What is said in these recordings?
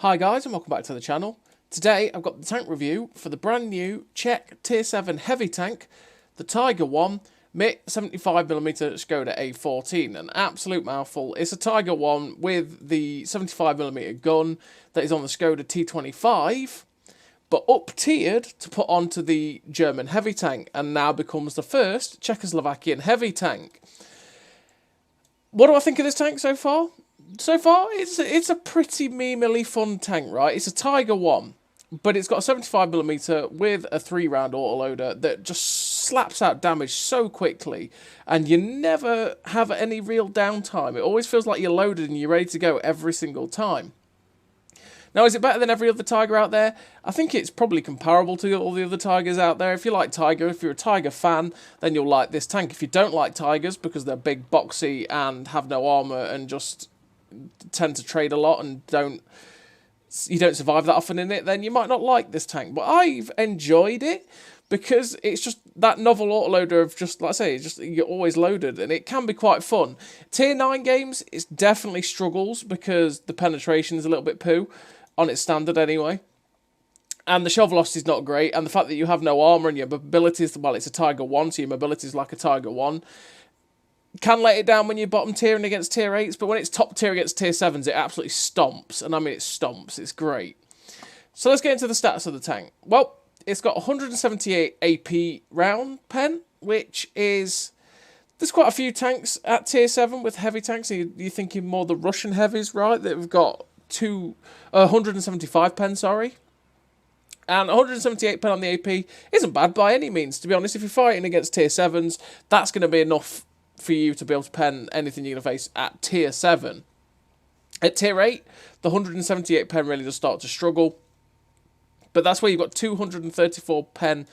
Hi guys and welcome back to the channel. Today I've got the tank review for the brand new Czech Tier 7 heavy tank, the Tiger I 75mm Skoda A18. An absolute mouthful. It's a Tiger I with the 75mm gun that is on the Skoda T25, but up-tiered to put onto the German heavy tank, and now becomes the first Czechoslovakian heavy tank. What do I think of this tank so far? So far, it's a pretty memely fun tank, right? It's a Tiger I, but it's got a 75mm with a 3-round autoloader that just slaps out damage so quickly, and you never have any real downtime. It always feels like you're loaded and you're ready to go every single time. Now, is it better than every other Tiger out there? I think it's probably comparable to all the other Tigers out there. If you like Tiger, if you're a Tiger fan, then you'll like this tank. If you don't like Tigers because they're big, boxy, and have no armour and just tend to trade a lot and you don't survive that often in it, then you might not like this tank. But I've enjoyed it because it's just that novel autoloader of just, like I say, just you're always loaded, and it can be quite fun. Tier 9 games, it definitely struggles because the penetration is a little bit poo on its standard anyway. And the shell velocity is not great, and the fact that you have no armour and your mobility is, well, it's a Tiger I, so your mobility is like a Tiger I. Can let it down when you're bottom tier and against tier 8s, but when it's top tier against tier 7s, it absolutely stomps. And I mean, it stomps. It's great. So let's get into the stats of the tank. Well, it's got 178 AP round pen, which is... There's quite a few tanks at tier 7 with heavy tanks. You're thinking more the Russian heavies, right? That have got 175 pen, sorry. And 178 pen on the AP isn't bad by any means, to be honest. If you're fighting against tier 7s, that's going to be enough for you to be able to pen anything you're going to face at tier 7. At tier 8, the 178 pen really does start to struggle. But that's where you've got 234 pen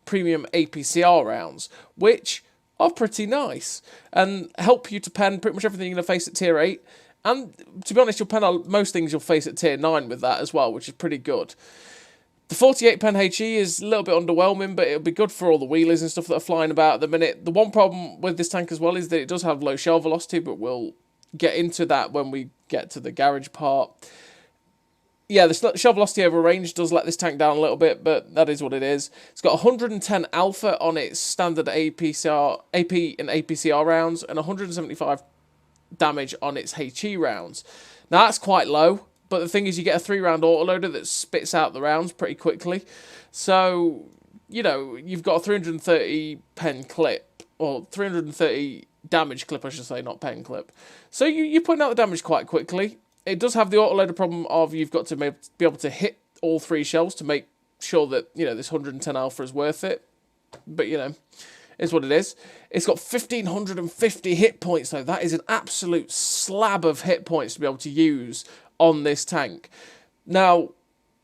premium APCR rounds, which are pretty nice and help you to pen pretty much everything you're going to face at tier 8. And to be honest, you'll pen most things you'll face at tier 9 with that as well, which is pretty good. The 48 pen HE is a little bit underwhelming, but it'll be good for all the wheelies and stuff that are flying about at the minute. The one problem with this tank as well is that it does have low shell velocity, but we'll get into that when we get to the garage part. Yeah, the shell velocity over range does let this tank down a little bit, but that is what it is. It's got 110 alpha on its standard AP and APCR rounds, and 175 damage on its HE rounds. Now, that's quite low. But the thing is, you get a 3-round autoloader that spits out the rounds pretty quickly. So, you know, you've got a 330 pen clip, or 330 damage clip, I should say, not pen clip. So you're putting out the damage quite quickly. It does have the autoloader problem of you've got to be able to hit all 3 shells to make sure that, you know, this 110 alpha is worth it. But, you know, it's what it is. It's got 1,550 hit points, though. That is an absolute slab of hit points to be able to use on this tank. Now,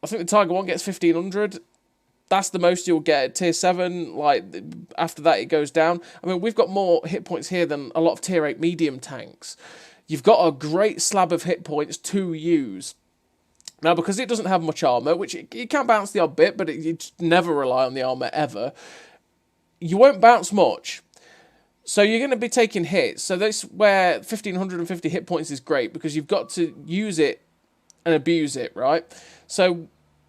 I think the Tiger I gets 1,500. That's the most you'll get at tier 7. Like, after that, it goes down. I mean, we've got more hit points here than a lot of tier 8 medium tanks. You've got a great slab of hit points to use. Now, because it doesn't have much armour, which it can bounce the odd bit, but you never rely on the armour ever, you won't bounce much. So you're going to be taking hits. So that's where 1,550 hit points is great, because you've got to use it and abuse it, right? So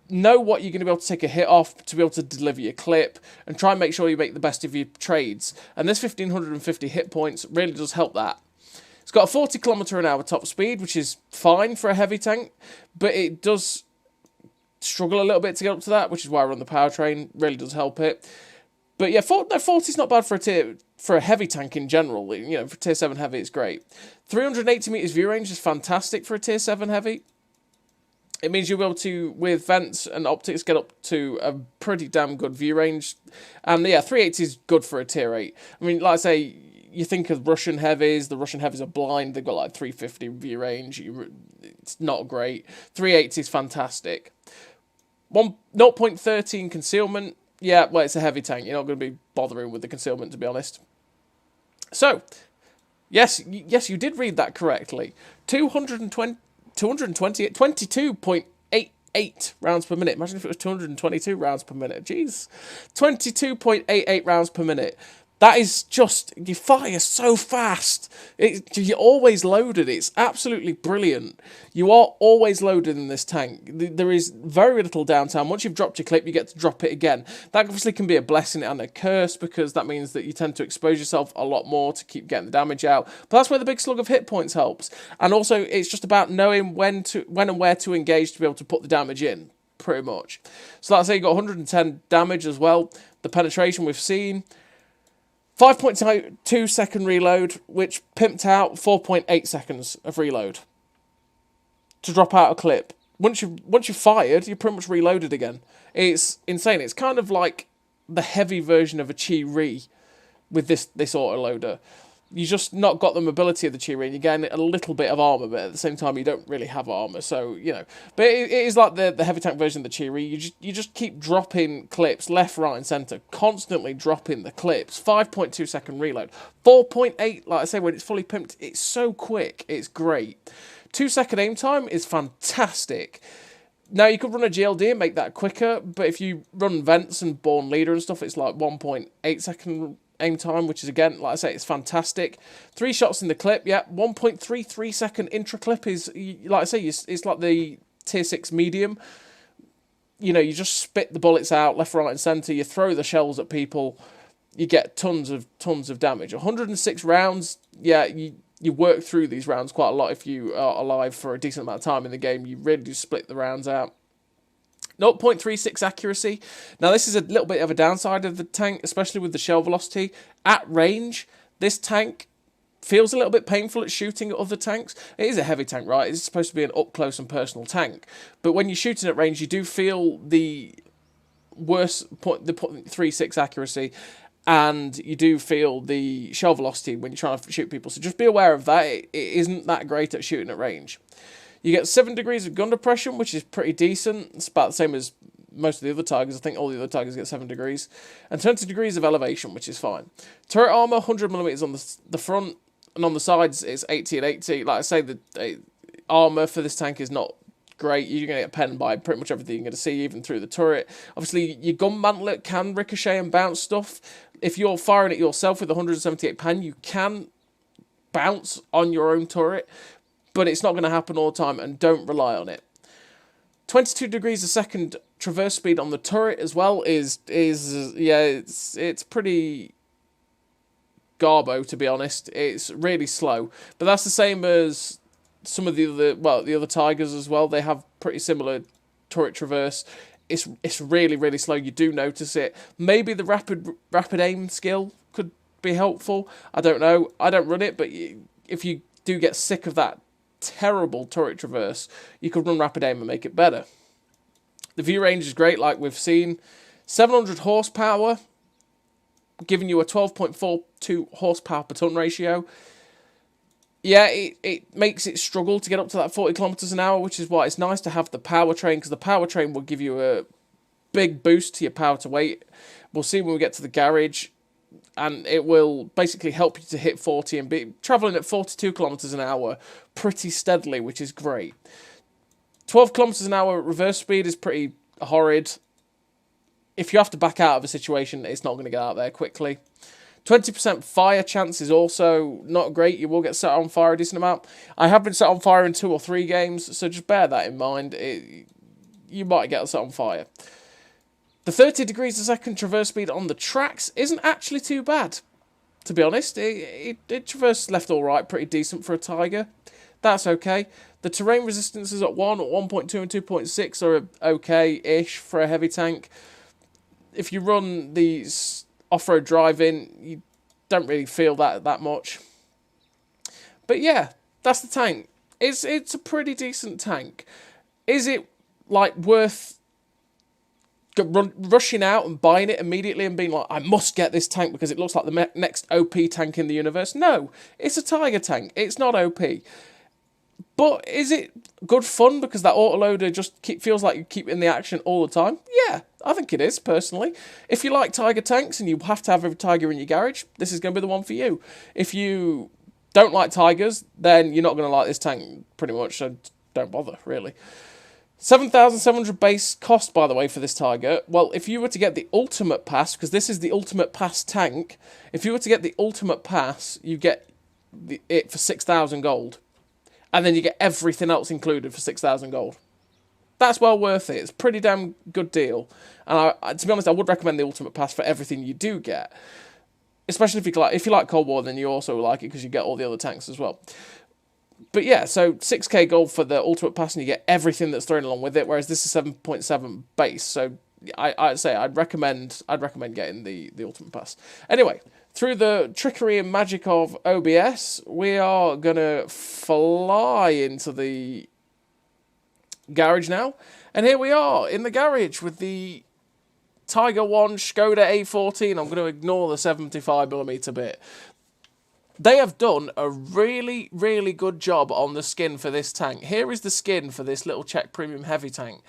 know what you're going to be able to take a hit off to be able to deliver your clip, and try and make sure you make the best of your trades. And this 1,550 hit points really does help that. It's got a 40 km/h top speed, which is fine for a heavy tank, but it does struggle a little bit to get up to that, which is why I run the powertrain. Really does help it. But yeah, 40 is not bad for a heavy tank in general. You know, for tier 7 heavy, it's great. 380 meters view range is fantastic for a tier 7 heavy. It means you'll be able to, with vents and optics, get up to a pretty damn good view range. And yeah, 380 is good for a tier 8. I mean, like I say, you think of Russian heavies. The Russian heavies are blind. They've got like 350 view range. It's not great. 380 is fantastic. 0.13 concealment. Yeah, well, it's a heavy tank. You're not going to be bothering with the concealment, to be honest. So, yes, you did read that correctly. 22.88 rounds per minute. Imagine if it was 222 rounds per minute. Jeez. 22.88 rounds per minute. That is just, you fire so fast. You're always loaded. It's absolutely brilliant. You are always loaded in this tank. There is very little downtime. Once you've dropped your clip, you get to drop it again. That obviously can be a blessing and a curse, because that means that you tend to expose yourself a lot more to keep getting the damage out. But that's where the big slug of hit points helps. And also, it's just about knowing when and where to engage to be able to put the damage in, pretty much. So like I say, you got 110 damage as well. The penetration we've seen. 5.2 second reload, which pimped out 4.8 seconds of reload to drop out a clip. Once you've fired, you're pretty much reloaded again. It's insane. It's kind of like the heavy version of a Chi-Ri with this autoloader. You just not got the mobility of the Chi-Ri, and you're getting a little bit of armor, but at the same time you don't really have armor, so, you know. But it is like the heavy tank version of the Chi-Ri. You just keep dropping clips left, right, and centre, constantly dropping the clips. 5.2 second reload. 4.8, like I say, when it's fully pimped, it's so quick. It's great. 2 second aim time is fantastic. Now, you could run a GLD and make that quicker, but if you run vents and born leader and stuff, it's like 1.8 second aim time, which is, again, like I say, it's fantastic. 3 shots in the clip, yeah. 1.33 second intra clip is, like I say, it's like the tier 6 medium. You know, you just spit the bullets out left, right, and centre. You throw the shells at people. You get tons of damage. 106 rounds, yeah. You work through these rounds quite a lot if you are alive for a decent amount of time in the game. You really do split the rounds out. 0.36 accuracy. Now, this is a little bit of a downside of the tank, especially with the shell velocity. At range, this tank feels a little bit painful at shooting at other tanks. It is a heavy tank, right? It's supposed to be an up-close and personal tank. But when you're shooting at range, you do feel the worse, the 0.36 accuracy, and you do feel the shell velocity when you're trying to shoot people. So just be aware of that. It isn't that great at shooting at range. You get 7 degrees of gun depression, which is pretty decent. It's about the same as most of the other Tigers. I think all the other Tigers get 7 degrees. And 20 degrees of elevation, which is fine. Turret armour, 100mm on the front, and on the sides it's 80 and 80. Like I say, the armour for this tank is not great. You're going to get penned by pretty much everything you're going to see, even through the turret. Obviously, your gun mantlet can ricochet and bounce stuff. If you're firing it yourself with 178 pen, you can bounce on your own turret, but it's not going to happen all the time, and don't rely on it. 22 degrees a second traverse speed on the turret as well is yeah, it's pretty garbo, to be honest. It's really slow, but that's the same as some of the other Tigers as well. They have pretty similar turret traverse. It's really, really slow. You do notice it. Maybe the rapid aim skill could be helpful. I don't know. I don't run it, but if you do get sick of that terrible turret traverse, you could run rapid aim and make it better. The view range is great, like we've seen. 700 horsepower, giving you a 12.42 horsepower per ton ratio. Yeah, it makes it struggle to get up to that 40 kilometers an hour, which is why it's nice to have the powertrain, because the powertrain will give you a big boost to your power to weight. We'll see when we get to the garage, and it will basically help you to hit 40 and be travelling at 42 kilometers an hour pretty steadily, which is great. 12 kilometers an hour reverse speed is pretty horrid. If you have to back out of a situation, it's not going to get out there quickly. 20% fire chance is also not great. You will get set on fire a decent amount. I have been set on fire in 2 or 3 games, so just bear that in mind. You might get set on fire. The 30 degrees a second traverse speed on the tracks isn't actually too bad, to be honest. It traversed left all right, pretty decent for a Tiger. That's okay. The terrain resistances at 1, 1.2 and 2.6 are okay-ish for a heavy tank. If you run these off-road driving, you don't really feel that much. But yeah, that's the tank. It's a pretty decent tank. Is it like worth rushing out and buying it immediately and being like, I must get this tank because it looks like the next OP tank in the universe? No, it's a Tiger tank. It's not OP. But is it good fun because that autoloader just feels like you keep in the action all the time? Yeah, I think it is, personally. If you like Tiger tanks and you have to have every Tiger in your garage, this is going to be the one for you. If you don't like Tigers, then you're not going to like this tank, pretty much, so don't bother, really. 7,700 base cost, by the way, for this Tiger. Well, if you were to get the Ultimate Pass, because this is the Ultimate Pass tank, if you were to get the Ultimate Pass, you get it for 6,000 gold. And then you get everything else included for 6,000 gold. That's well worth it. It's a pretty damn good deal. And to be honest, I would recommend the Ultimate Pass for everything you do get. Especially if you like Cold War, then you also like it because you get all the other tanks as well. But yeah, so 6k gold for the Ultimate Pass, and you get everything that's thrown along with it. Whereas this is 7.7 base, so I'd recommend getting the Ultimate Pass. Anyway, through the trickery and magic of OBS, we are gonna fly into the garage now, and here we are in the garage with the Tiger I Skoda A18. I'm going to ignore the 75mm bit. They have done a really, really good job on the skin for this tank. Here is the skin for this little Czech premium heavy tank.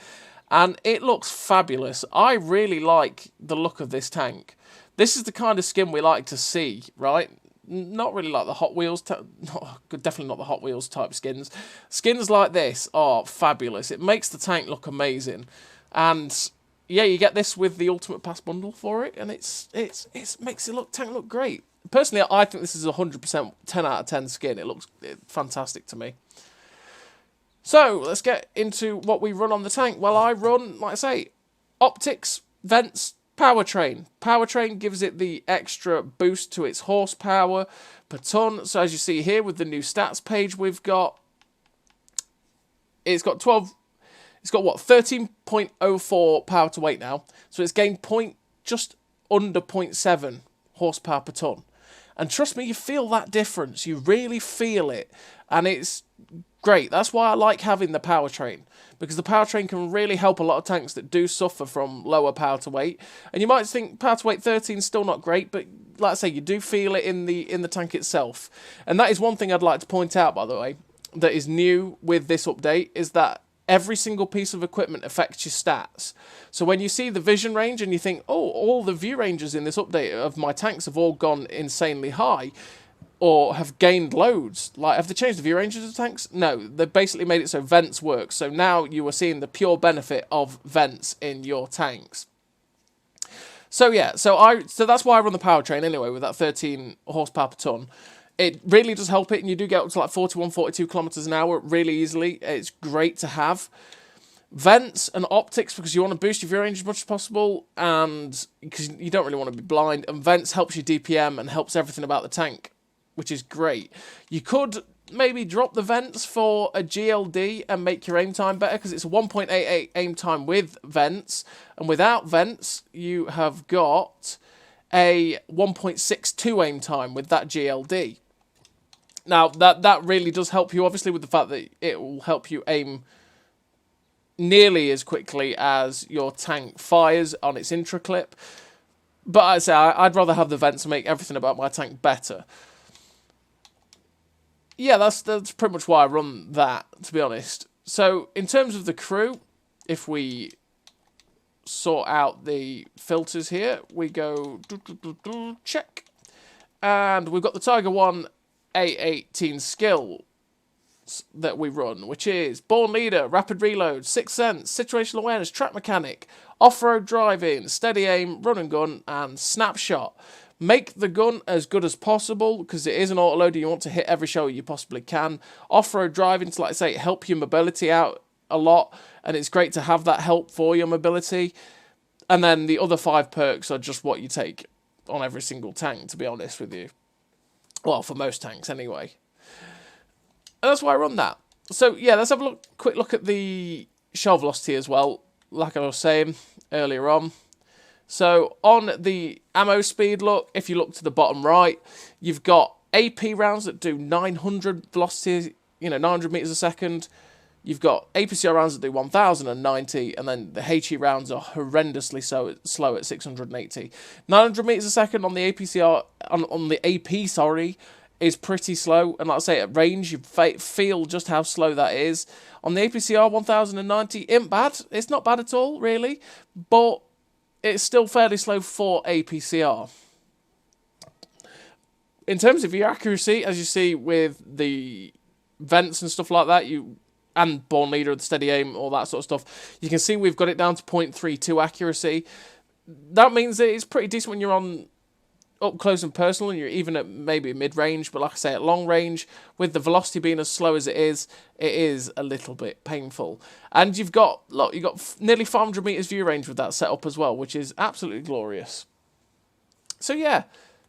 And it looks fabulous. I really like the look of this tank. This is the kind of skin we like to see, right? Not really like the Hot Wheels, definitely not the Hot Wheels type skins. Skins like this are fabulous. It makes the tank look amazing. And yeah, you get this with the Ultimate Pass bundle for it, and it makes the tank look great. Personally, I think this is 100% 10 out of 10 skin. It looks fantastic to me. So, let's get into what we run on the tank. Well, I run, like I say, optics, vents, powertrain. Powertrain gives it the extra boost to its horsepower per ton. So, as you see here with the new stats page we've got, it's got 13.04 power to weight now. So, it's gained just under 0.7 horsepower per ton. And trust me, you feel that difference. You really feel it. And it's great. That's why I like having the powertrain. Because the powertrain can really help a lot of tanks that do suffer from lower power to weight. And you might think power to weight 13 is still not great, but like I say, you do feel it in the tank itself. And that is one thing I'd like to point out, by the way, that is new with this update, is that every single piece of equipment affects your stats. So when you see the vision range and you think, oh, all the view ranges in this update of my tanks have all gone insanely high, or have gained loads. Like, have they changed the view ranges of tanks? No, they've basically made it so vents work. So now you are seeing the pure benefit of vents in your tanks. So yeah, so that's why I run the powertrain anyway, with that 13 horsepower per ton. It really does help it, and you do get up to like 41, 42 kilometers an hour really easily. It's great to have. Vents and optics, because you want to boost your view range as much as possible, and because you don't really want to be blind. And vents helps your DPM and helps everything about the tank, which is great. You could maybe drop the vents for a GLD and make your aim time better, because it's a 1.88 aim time with vents, and without vents, you have got a 1.62 aim time with that GLD. Now, that really does help you, obviously, with the fact that it will help you aim nearly as quickly as your tank fires on its intraclip. But I'd say I'd rather have the vents to make everything about my tank better. Yeah, that's pretty much why I run that, to be honest. So, in terms of the crew, if we sort out the filters here, we go check. And we've got the Tiger I A18 skill that we run, which is Born Leader, Rapid Reload, Sixth Sense, Situational Awareness, Track Mechanic, Off-Road Driving, Steady Aim, Run and Gun, and Snapshot. Make the gun as good as possible, because it is an autoloader. You want to hit every shell you possibly can. Off-road driving, to, like I say, help your mobility out a lot, and it's great to have that help for your mobility. And then the other 5 perks are just what you take on every single tank, to be honest with you. Well, for most tanks anyway. And that's why I run that. So yeah, let's have a quick look at the shell velocity as well, like I was saying earlier on. So on the ammo speed look, if you look to the bottom right, you've got AP rounds that do 900 velocity, 900 meters a second. You've got APCR rounds that do 1090, and then the HE rounds are horrendously slow at 680. 900 meters a second on the APCR, on the AP, sorry, is pretty slow. And like I say, at range, you feel just how slow that is. On the APCR 1090, isn't bad. It's not bad at all, really, but it's still fairly slow for APCR. In terms of your accuracy, as you see with the vents and stuff like that, and Born Leader, the steady aim, all that sort of stuff. You can see we've got it down to 0.32 accuracy. That means that it's pretty decent when you're on up close and personal, and you're even at maybe mid-range, but like I say, at long range, with the velocity being as slow as it is a little bit painful. And you've got nearly 500 meters view range with that setup as well, which is absolutely glorious. So yeah,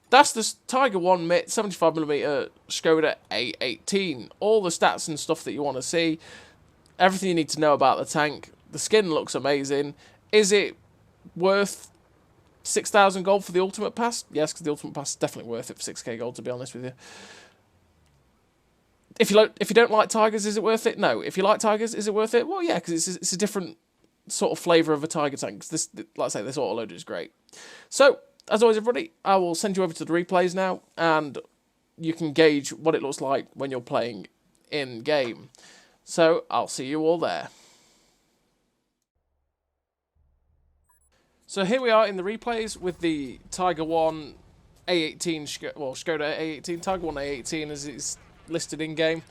that's the Tiger I MIT 75mm Skoda A18. All the stats and stuff that you want to see, everything you need to know about the tank. The skin looks amazing. Is it worth 6,000 gold for the Ultimate Pass? Yes, because the Ultimate Pass is definitely worth it for 6k gold, to be honest with you. If you don't like Tigers, is it worth it? No. If you like Tigers, is it worth it? Well, yeah, because it's a different sort of flavour of a Tiger tank. This, like I say, this autoloader is great. So, as always, everybody, I will send you over to the replays now, and you can gauge what it looks like when you're playing in-game. So, I'll see you all there. So here we are in the replays with the Tiger I A18, Skoda A18, Tiger I A18 as it's listed in-game.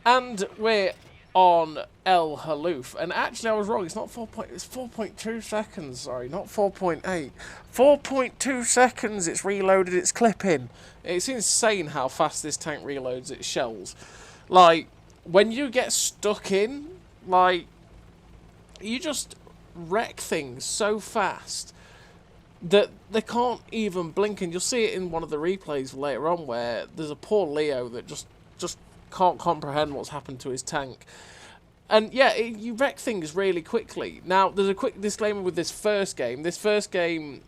And we're on El Haloof. And actually I was wrong, it's not 4.2 seconds, sorry, not 4.8. 4.2 seconds it's reloaded its clip in. It's insane how fast this tank reloads its shells. Like, when you get stuck in, like, you just wreck things so fast that they can't even blink, and you'll see it in one of the replays later on where there's a poor Leo that just can't comprehend what's happened to his tank. And yeah, you wreck things really quickly. Now, there's a quick disclaimer with this first game. This first game,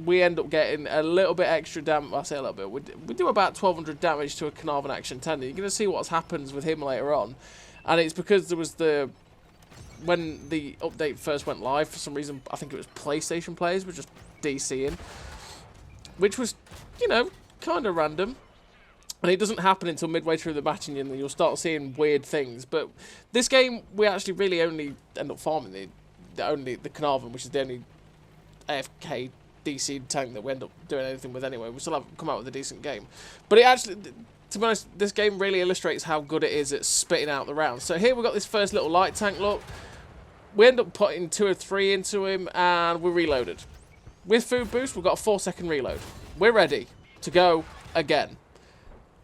we end up getting a little bit extra damage. I say a little bit. We do about 1,200 damage to a Carnarvon Action 10. You're going to see what happens with him later on. And it's because there was when the update first went live, for some reason, I think it was PlayStation players were just DCing, which was, you know, kind of random. And it doesn't happen until midway through the match, and you'll start seeing weird things. But this game, we actually really only end up farming the Carnarvon, which is the only AFK DC tank that we end up doing anything with anyway. We still haven't come out with a decent game. But it actually, to be honest, this game really illustrates how good it is at spitting out the rounds. So here we've got this first little light tank look. We end up putting 2 or 3 into him, and we're reloaded. With food boost, we've got a 4-second reload. We're ready to go again.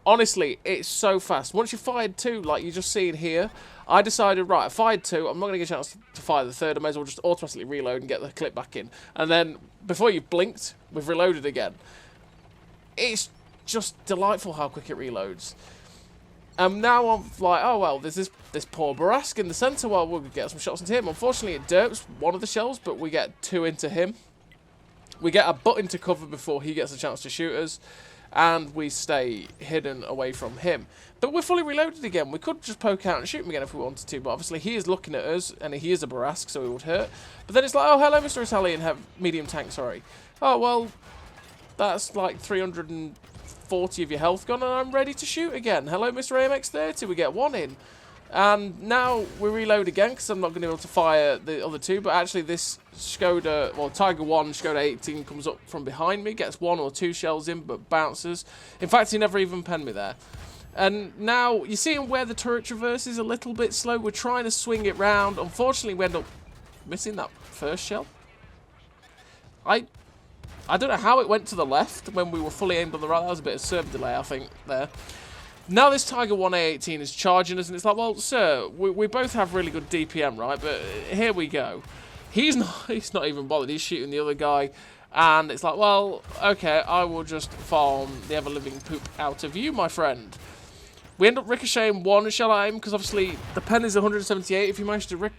Honestly, it's so fast. Once you fired 2, like you're just seeing here, I decided, right, I fired 2, I'm not going to get a chance to fire the third, I may as well just automatically reload and get the clip back in. And then, before you've blinked, we've reloaded again. It's just delightful how quick it reloads. Now I'm like, oh well, there's this poor Barask in the centre. Well, we'll get some shots into him. Unfortunately, it derps one of the shells, but we get 2 into him. We get a button to cover before he gets a chance to shoot us, and we stay hidden away from him. But we're fully reloaded again. We could just poke out and shoot him again if we wanted to, but obviously he is looking at us, and he is a Barask, so it would hurt. But then it's like, oh, hello, Mr. Italian, medium tank, sorry. Oh, well, that's like 340 of your health gone, and I'm ready to shoot again. Hello, Mr. AMX-30, we get 1 in. And now we reload again, because I'm not going to be able to fire the other 2, but actually this Skoda, well, Tiger I Skoda 18 comes up from behind me, gets 1 or 2 shells in, but bounces. In fact, he never even penned me there. And now, you see where the turret traverse is a little bit slow? We're trying to swing it round. Unfortunately, we end up missing that first shell. I don't know how it went to the left when we were fully aimed on the right. That was a bit of serve delay, I think, there. Now this Tiger I A18 is charging us, and it's like, well, sir, we both have really good DPM, right? But here we go. He's not even bothered. He's shooting the other guy, and it's like, well, okay, I will just farm the ever-living poop out of you, my friend. We end up ricocheting 1 shell at him, because obviously the pen is 178. If you manage to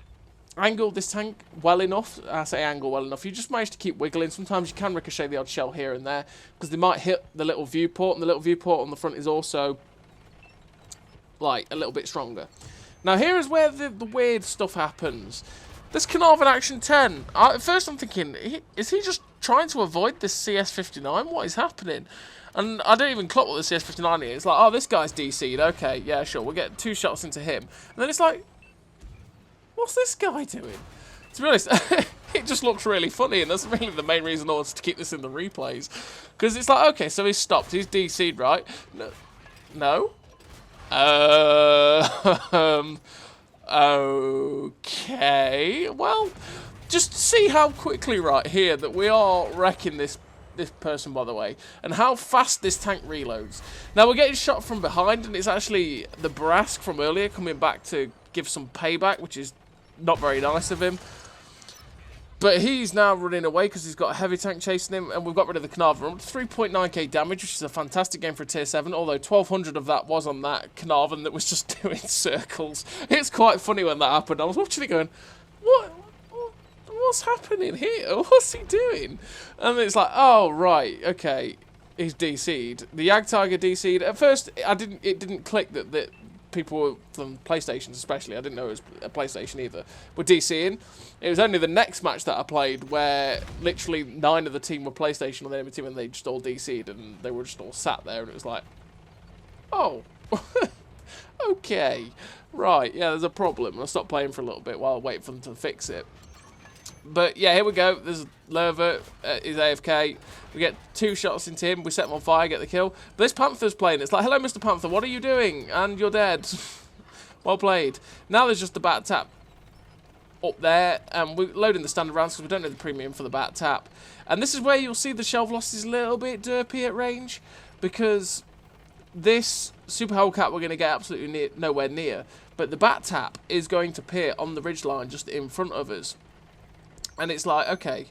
angle this tank well enough, I say angle well enough, you just manage to keep wiggling. Sometimes you can ricochet the odd shell here and there, because they might hit the little viewport, and the little viewport on the front is also like a little bit stronger. Now here is where the weird stuff happens. This Carnarvon Action 10, at first I'm thinking, is he just trying to avoid this CS59? What is happening? And I don't even clock what the CS59 is. It's like, oh, this guy's DC'd, okay, yeah, sure, we'll get 2 shots into him. And then it's like, what's this guy doing? To be honest, it just looks really funny, and that's really the main reason I wanted to keep this in the replays. Because it's like, okay, so he's stopped, he's DC'd, right? No? Okay. Well, just see how quickly right here that we are wrecking this person, by the way, and how fast this tank reloads. Now we're getting shot from behind, and it's actually the Brask from earlier coming back to give some payback, which is not very nice of him. But he's now running away because he's got a heavy tank chasing him, and we've got rid of the Carnarvon. 3.9k damage, which is a fantastic game for a tier 7, although 1200 of that was on that Carnarvon that was just doing circles. It's quite funny when that happened. I was watching it going, what's happening here? What's he doing? And it's like, oh, right, okay, he's DC'd. The Tiger DC'd. At first, it didn't click that people were from PlayStations especially, I didn't know it was a PlayStation either, were DCing. It was only the next match that I played where literally 9 of the team were PlayStation on the enemy team, and they just all DC'd and they were just all sat there, and it was like, oh, okay, right, yeah, there's a problem. I'll stop playing for a little bit while I wait for them to fix it. But yeah, here we go. There's Lerva, is AFK. We get 2 shots into him. We set him on fire, get the kill. But this Panther's playing. It's like, hello, Mr. Panther, what are you doing? And you're dead. Well played. Now there's just the bat tap up there. And we're loading the standard rounds because we don't know the premium for the bat tap. And this is where you'll see the shell velocity is a little bit derpy at range, because this Super Hellcat we're going to get absolutely nowhere near. But the bat tap is going to appear on the ridgeline just in front of us. And it's like, okay,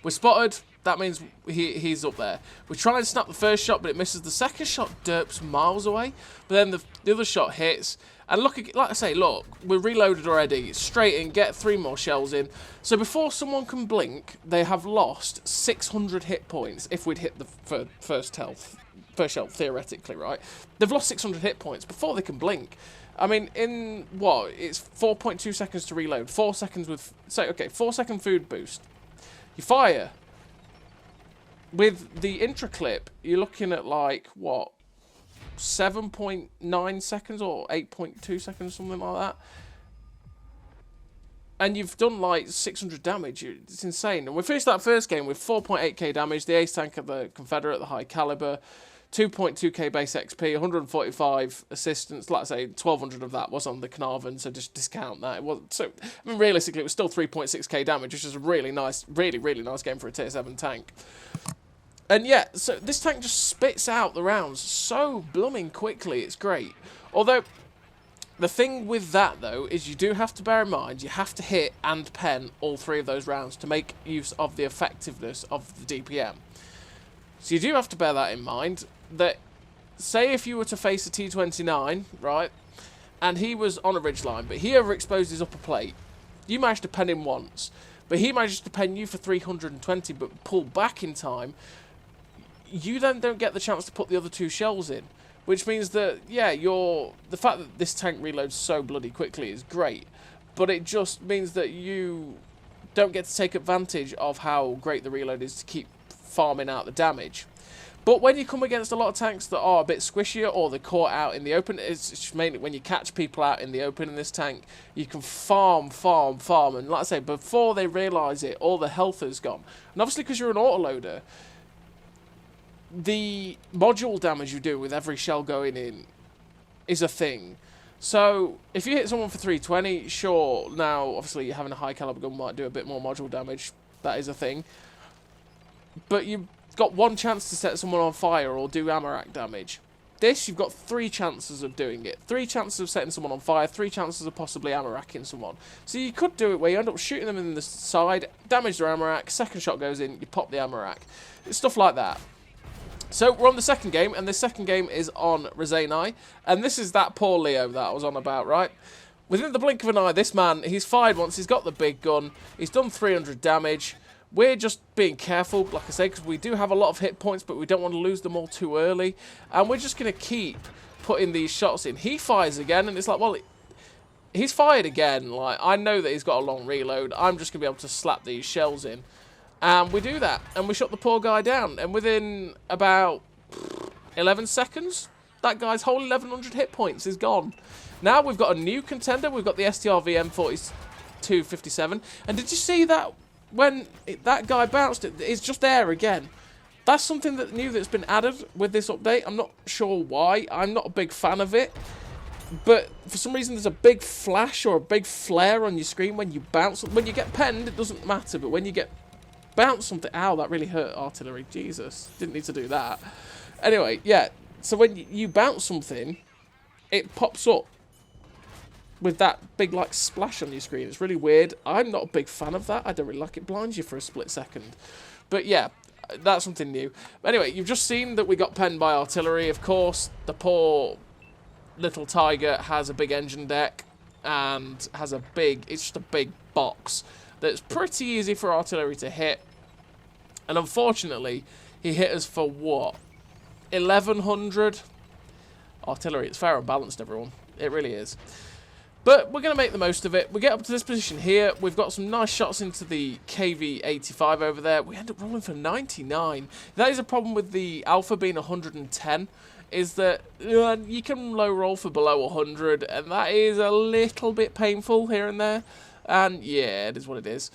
we're spotted. That means he's up there. We try and snap the first shot, but it misses. The second shot derps miles away. But then the other shot hits. And look, like I say, look, we're reloaded already. Straight in, get 3 more shells in. So before someone can blink, they have lost 600 hit points if we'd hit the first shell, theoretically, right? They've lost 600 hit points before they can blink. I mean, in what? It's 4.2 seconds to reload. 4 seconds with... So, okay, 4-second food boost. You fire. With the intra clip, you're looking at, like, what? 7.9 seconds or 8.2 seconds, something like that. And you've done, like, 600 damage. It's insane. And we finished that first game with 4.8k damage. The ace tank of the Confederate, the high caliber. 2.2k base XP, 145 assistance. Like I say, 1200 of that was on the Carnarvon, so just discount that. It was so. I mean, realistically, it was still 3.6k damage, which is a really nice, really nice game for a tier 7 tank. And yeah, so this tank just spits out the rounds so blooming quickly. It's great. Although the thing with that though is you do have to bear in mind you have to hit and pen all 3 of those rounds to make use of the effectiveness of the DPM. So you do have to bear that in mind. That, say if you were to face a T29, right, and he was on a ridgeline, but he overexposed his upper plate, you managed to pen him once, but he managed to pen you for 320, but pull back in time, you then don't get the chance to put the other 2 shells in, which means that, yeah, the fact that this tank reloads so bloody quickly is great, but it just means that you don't get to take advantage of how great the reload is to keep farming out the damage. But when you come against a lot of tanks that are a bit squishier or they're caught out in the open, it's mainly when you catch people out in the open in this tank, you can farm. And like I say, before they realise it, all the health is gone. And obviously because you're an autoloader, the module damage you do with every shell going in is a thing. So if you hit someone for 320, sure, now obviously having a high caliber gun might do a bit more module damage. That is a thing. But you've got 1 chance to set someone on fire or do Amarak damage. This, you've got 3 chances of doing it. 3 chances of setting someone on fire, 3 chances of possibly Amaraking someone. So you could do it where you end up shooting them in the side, damage their Amarak, second shot goes in, you pop the Amarak. It's stuff like that. So we're on the second game, and this second game is on Rezanai, and this is that poor Leo that I was on about, right? Within the blink of an eye, this man, he's fired once, he's got the big gun, he's done 300 damage. We're just being careful, like I say, because we do have a lot of hit points, but we don't want to lose them all too early. And we're just going to keep putting these shots in. He fires again, and it's like, well, he's fired again. Like, I know that he's got a long reload. I'm just going to be able to slap these shells in. And we do that, and we shot the poor guy down. And within about 11 seconds, that guy's whole 1100 hit points is gone. Now we've got a new contender. We've got the STR-VM 4257. And did you see that? When that guy bounced, it's just there again. That's something that new that's been added with this update. I'm not sure why. I'm not a big fan of it. But for some reason, there's a big flash or a big flare on your screen when you bounce. When you get penned, it doesn't matter. But when you get bounced something... Ow, that really hurt artillery. Jesus. Didn't need to do that. Anyway, yeah. So when you bounce something, it pops up with that big, like, splash on your screen. It's really weird. I'm not a big fan of that. I don't really like it. Blinds you for a split second. But yeah, that's something new. Anyway, you've just seen that we got penned by artillery. Of course, the poor little Tiger has a big engine deck and has a big... It's just a big box that's pretty easy for artillery to hit. And unfortunately, he hit us for what? 1,100? Artillery, it's fair and balanced, everyone. It really is. But we're going to make the most of it. We get up to this position here. We've got some nice shots into the KV-85 over there. We end up rolling for 99. That is a problem with the Alpha being 110, is that you can low roll for below 100, and that is a little bit painful here and there. And yeah, it is what it is.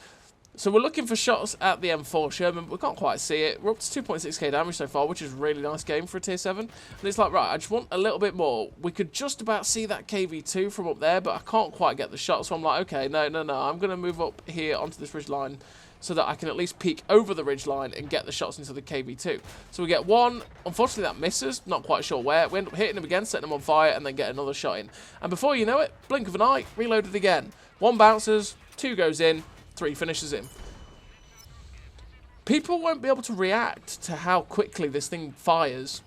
So we're looking for shots at the M4 Sherman, but we can't quite see it. We're up to 2.6k damage so far, which is a really nice game for a tier 7. And it's like, right, I just want a little bit more. We could just about see that KV2 from up there, but I can't quite get the shot. So I'm like, okay, no. I'm going to move up here onto this ridge line so that I can at least peek over the ridge line and get the shots into the KV2. So we get one. Unfortunately, that misses. Not quite sure where. We end up hitting him again, setting him on fire, and then get another shot in. And before you know it, blink of an eye, reloaded again. 1 bounces, 2 goes in, 3 finishes him. People won't be able to react to how quickly this thing fires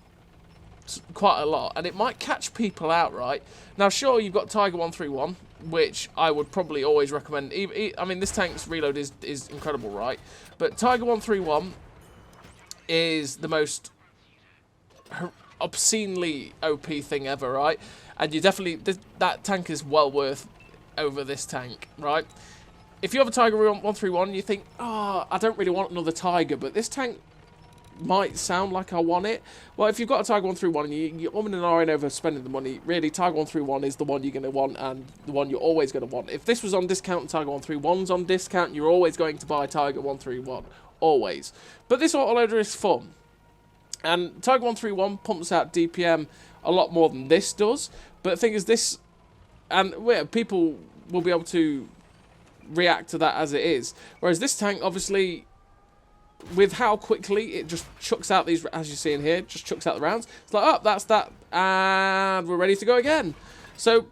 quite a lot, and it might catch people out, right? Now, sure, you've got Tiger 131, which I would probably always recommend. I mean, this tank's reload is incredible, right? But Tiger 131 is the most obscenely OP thing ever, right? And you definitely... that tank is well worth over this tank, right? If you have a Tiger 131 and you think, oh, I don't really want another Tiger, but this tank might sound like I want it. Well, if you've got a Tiger 131 and you're umming and ahhing over spending the money, really, Tiger 131 is the one you're going to want and the one you're always going to want. If this was on discount and Tiger 131's on discount, you're always going to buy Tiger 131. Always. But this autoloader is fun. And Tiger 131 pumps out DPM a lot more than this does. But the thing is, this... And people will be able to react to that as it is, whereas this tank, obviously, with how quickly it just chucks out these, as you see in here, just chucks out the rounds. It's like, oh, that's that, and we're ready to go again. So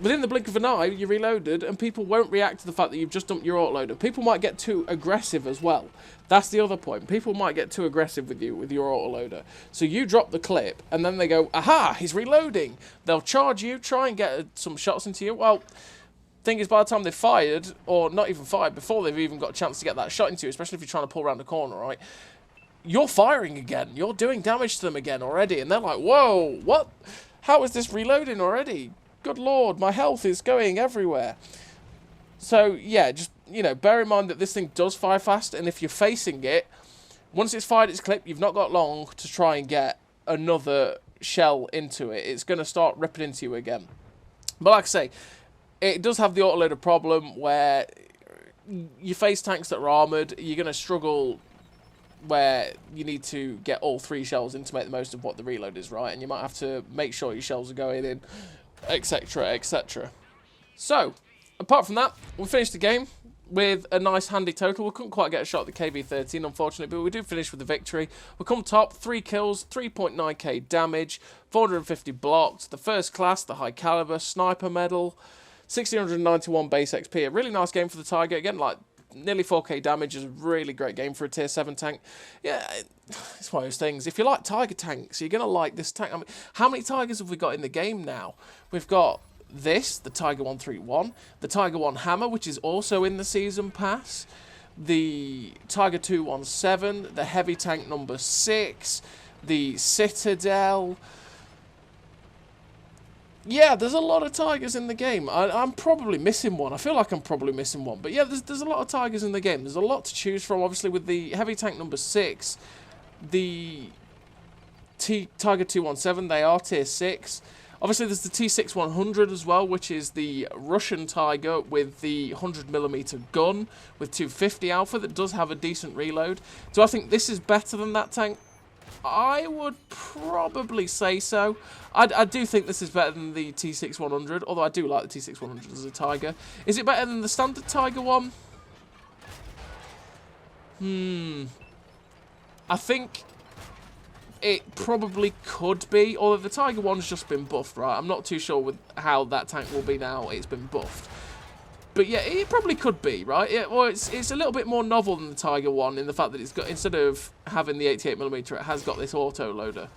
within the blink of an eye, you reloaded, and people won't react to the fact that you've just dumped your autoloader. People might get too aggressive as well. That's the other point. People might get too aggressive with you with your autoloader. So you drop the clip, and then they go, aha, he's reloading. They'll charge you, try and get some shots into you. Well, thing is, by the time they've fired, or not even fired, before they've even got a chance to get that shot into you, especially if you're trying to pull around the corner, right, you're firing again. You're doing damage to them again already, and they're like, whoa, what? How is this reloading already? Good lord, my health is going everywhere. So, yeah, just, you know, bear in mind that this thing does fire fast, and if you're facing it, once it's fired its clip, you've not got long to try and get another shell into it. It's going to start ripping into you again. But like I say, it does have the autoloader problem where you face tanks that are armoured, you're going to struggle where you need to get all 3 shells in to make the most of what the reload is, right? And you might have to make sure your shells are going in, etc, etc. So, apart from that, we finished the game with a nice handy total. We couldn't quite get a shot at the KV-13, unfortunately, but we did finish with the victory. We come top, 3 kills, 3.9k damage, 450 blocked, the first class, the high caliber, sniper medal, 1691 base XP. A really nice game for the Tiger. Again, like, nearly 4k damage is a really great game for a tier 7 tank. Yeah, it's one of those things. If you like Tiger tanks, you're going to like this tank. I mean, how many Tigers have we got in the game now? We've got this, the Tiger 131, the Tiger 1 Hammer, which is also in the Season Pass, the Tiger 217, the heavy tank number 6, the Citadel. Yeah, there's a lot of Tigers in the game. I'm probably missing one. I feel like I'm probably missing one. But yeah, there's a lot of Tigers in the game. There's a lot to choose from, obviously, with the heavy tank number 6, the Tiger 217, they are tier 6. Obviously, there's the T6100 as well, which is the Russian Tiger with the 100mm gun with 250 alpha that does have a decent reload. Do I think this is better than that tank? I would probably say so. I do think this is better than the T6100, although I do like the T6100 as a Tiger. Is it better than the standard Tiger one? I think it probably could be, although the Tiger one's just been buffed, right? I'm not too sure with how that tank will be now it's been buffed. But yeah, it probably could be, right? Yeah, well, it's a little bit more novel than the Tiger one in the fact that it's got, instead of having the 88mm, it has got this auto loader.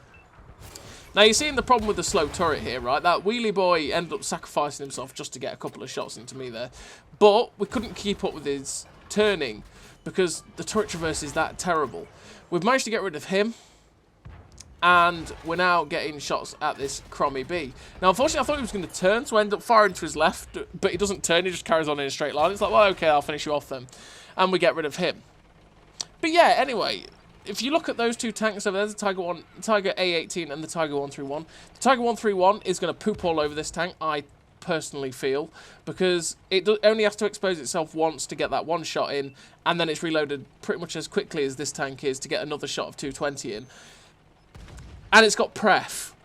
Now, you're seeing the problem with the slow turret here, right? That wheelie boy ended up sacrificing himself just to get a couple of shots into me there. But we couldn't keep up with his turning because the turret traverse is that terrible. We've managed to get rid of him. And we're now getting shots at this Crommy B. Now, unfortunately, I thought he was going to turn, so I end up firing to his left. But he doesn't turn, he just carries on in a straight line. It's like, well, okay, I'll finish you off then. And we get rid of him. But yeah, anyway, if you look at those two tanks over there, the Tiger A18 and the Tiger 131. The Tiger 131 is going to poop all over this tank, I personally feel. Because it only has to expose itself once to get that one shot in. And then it's reloaded pretty much as quickly as this tank is to get another shot of 220 in. And it's got pref,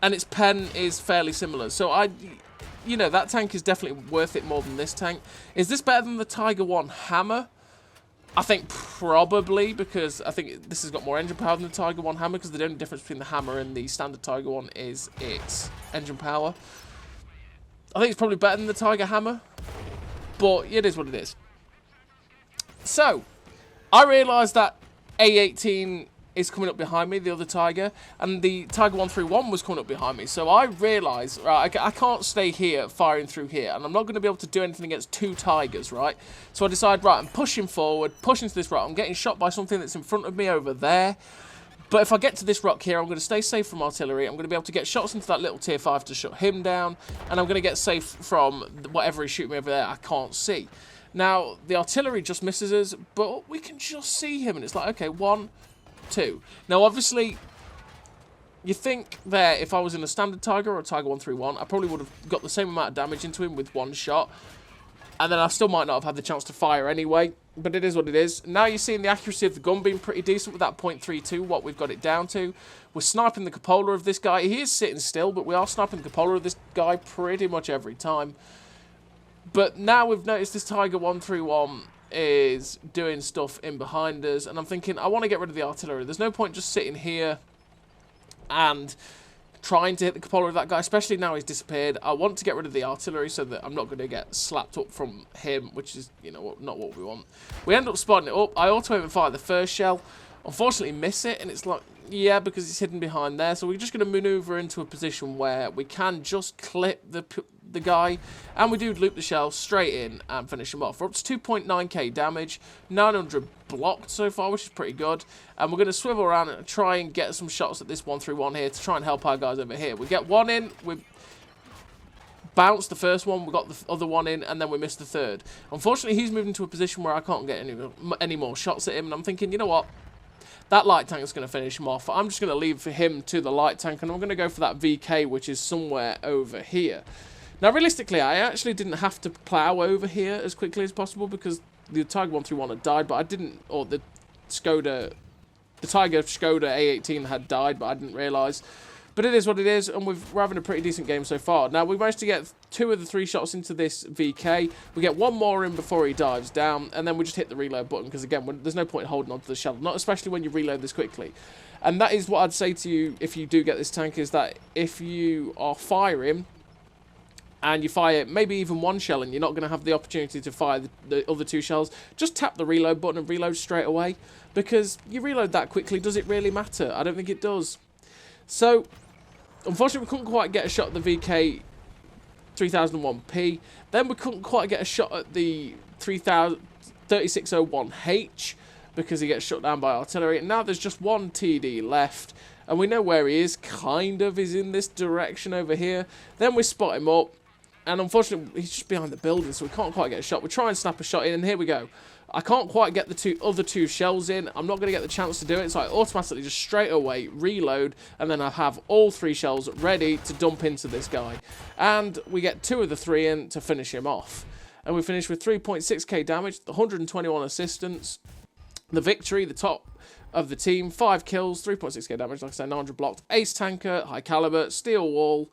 and its pen is fairly similar. So you know, that tank is definitely worth it more than this tank. Is this better than the Tiger 1 Hammer? I think probably, because I think this has got more engine power than the Tiger 1 Hammer, because the only difference between the Hammer and the standard Tiger 1 is its engine power. I think it's probably better than the Tiger Hammer, but it is what it is. So, I realised that A18 is coming up behind me, the other Tiger, and the Tiger 131 was coming up behind me. So I realised, right, I can't stay here firing through here, and I'm not going to be able to do anything against two Tigers, right? So I decide, right, I'm pushing forward, pushing to this rock. I'm getting shot by something that's in front of me over there. But if I get to this rock here, I'm going to stay safe from artillery. I'm going to be able to get shots into that little tier 5 to shut him down, and I'm going to get safe from whatever is shooting me over there I can't see. Now, the artillery just misses us, but we can just see him, and it's like, okay, 1, 2. Now, obviously, you think there, if I was in a standard Tiger or a Tiger 131, I probably would have got the same amount of damage into him with one shot. And then I still might not have had the chance to fire anyway. But it is what it is. Now you're seeing the accuracy of the gun being pretty decent with that .32, what we've got it down to. We're sniping the cupola of this guy. He is sitting still, but we are sniping the cupola of this guy pretty much every time. But now we've noticed this Tiger 131 is doing stuff in behind us, and I'm thinking, I want to get rid of the artillery. There's no point just sitting here and trying to hit the cupola of that guy, especially now he's disappeared. I want to get rid of the artillery so that I'm not going to get slapped up from him, which is, you know, not what we want. We end up spotting it up. I auto-aim and fire the first shell. Unfortunately, miss it, and it's like, yeah, because he's hidden behind there. So we're just going to maneuver into a position where we can just clip the guy, and we do loop the shell straight in and finish him off. We're up to 2.9k damage, 900 blocked so far, which is pretty good. And we're going to swivel around and try and get some shots at this 131 here to try and help our guys over here. We get one in, we bounce the first one, we got the other one in, and then we missed the third. Unfortunately, he's moved into a position where I can't get any more shots at him, and I'm thinking, you know what? That light tank is going to finish him off. I'm just going to leave for him to the light tank, and I'm going to go for that VK, which is somewhere over here. Now, realistically, I actually didn't have to plow over here as quickly as possible because the Tiger 131 had died, but I didn't, or the Tiger Skoda A18 had died, but I didn't realise. But it is what it is, and we're having a pretty decent game so far. Now, we managed to get 2 of the 3 shots into this VK. We get 1 more in before he dives down, and then we just hit the reload button, because, again, there's no point holding on to the shell, not especially when you reload this quickly. And that is what I'd say to you if you do get this tank, is that if you are firing, and you fire maybe even 1 shell, and you're not going to have the opportunity to fire the other 2 shells, just tap the reload button and reload straight away, because you reload that quickly. Does it really matter? I don't think it does. So, unfortunately, we couldn't quite get a shot at the VK 3001P. Then we couldn't quite get a shot at the 3601H because he gets shut down by artillery. And now there's just 1 TD left. And we know where he is, kind of, is in this direction over here. Then we spot him up. And unfortunately, he's just behind the building, so we can't quite get a shot. We try and snap a shot in, and here we go. I can't quite get the other two shells in. I'm not going to get the chance to do it, so I automatically just straight away reload, and then I have all 3 shells ready to dump into this guy. And we get 2 of the 3 in to finish him off. And we finish with 3.6k damage, 121 assistance. the victory, the top of the team, 5 kills, 3.6k damage, like I said, 900 blocked, ace tanker, high caliber, steel wall,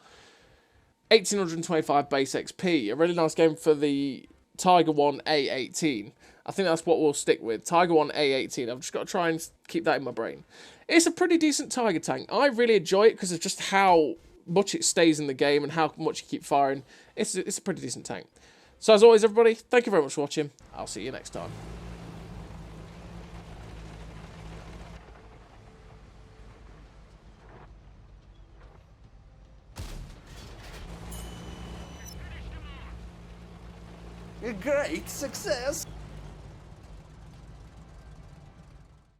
1825 base XP. A really nice game for the Tiger I A18. I think that's what we'll stick with. Tiger I A18. I've just got to try and keep that in my brain. It's a pretty decent Tiger tank. I really enjoy it because of just how much it stays in the game and how much you keep firing. It's a pretty decent tank. So as always, everybody, thank you very much for watching. I'll see you next time. A great success!